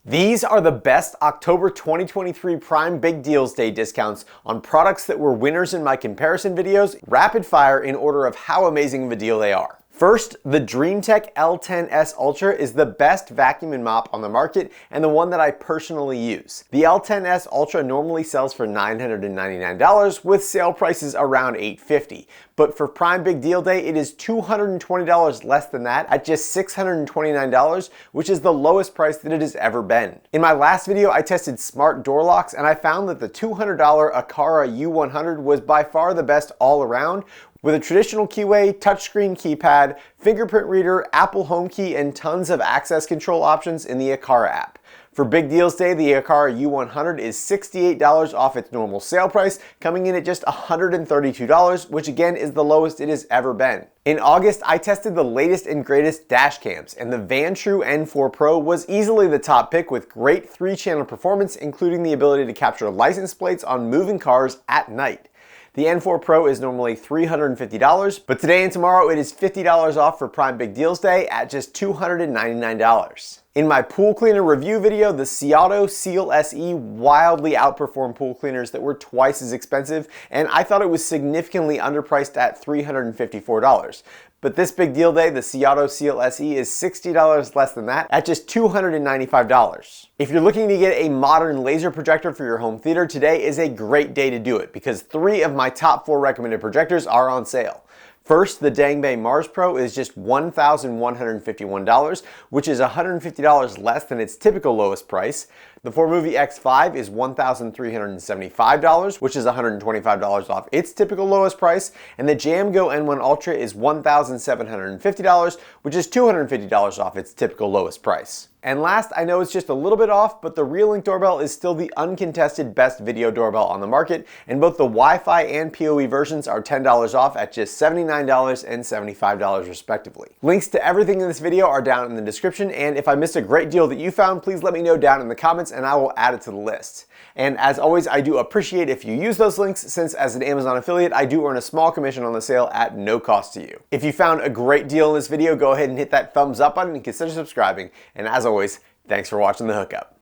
These are the best October 2023 Prime Big Deals Day discounts on products that were winners in my comparison videos, rapid fire in order of how amazing of a deal they are. First, the DreamTech L10S Ultra is the best vacuum and mop on the market and the one that I personally use. The L10S Ultra normally sells for $999 with sale prices around $850, but for Prime Big Deal Day it is $220 less than that at just $629, which is the lowest price that it has ever been. In my last video I tested smart door locks and I found that the $200 Aqara U100 was by far the best all around, with a traditional keyway, touchscreen keypad, fingerprint reader, Apple Home Key, and tons of access control options in the Aqara app. For Big Deals Day, the Aqara U100 is $68 off its normal sale price, coming in at just $132, which again is the lowest it has ever been. In August, I tested the latest and greatest dash cams, and the Vantrue N4 Pro was easily the top pick with great 3-channel performance, including the ability to capture license plates on moving cars at night. The N4 Pro is normally $350, but today and tomorrow it is $50 off for Prime Big Deals Day at just $299. In my pool cleaner review video, the Ciato Seal SE wildly outperformed pool cleaners that were twice as expensive, and I thought it was significantly underpriced at $354. But this Big Deal Day, the Ciato Seal SE is $60 less than that at just $295. If you're looking to get a modern laser projector for your home theater, today is a great day to do it because 3 of my top 4 recommended projectors are on sale. First, the Dangbei Mars Pro is just $1,151, which is $150 less than its typical lowest price. The 4Movie X5 is $1,375, which is $125 off its typical lowest price. And the Jamgo N1 Ultra is $1,750, which is $250 off its typical lowest price. And last, I know it's just a little bit off, but the Real-Link doorbell is still the uncontested best video doorbell on the market, and both the Wi-Fi and PoE versions are $10 off at just $79 and $75 respectively. Links to everything in this video are down in the description, and if I missed a great deal that you found, please let me know down in the comments and I will add it to the list. And as always, I do appreciate if you use those links, since as an Amazon affiliate, I do earn a small commission on the sale at no cost to you. If you found a great deal in this video, go ahead and hit that thumbs up button and consider subscribing. And as always, thanks for watching The Hookup.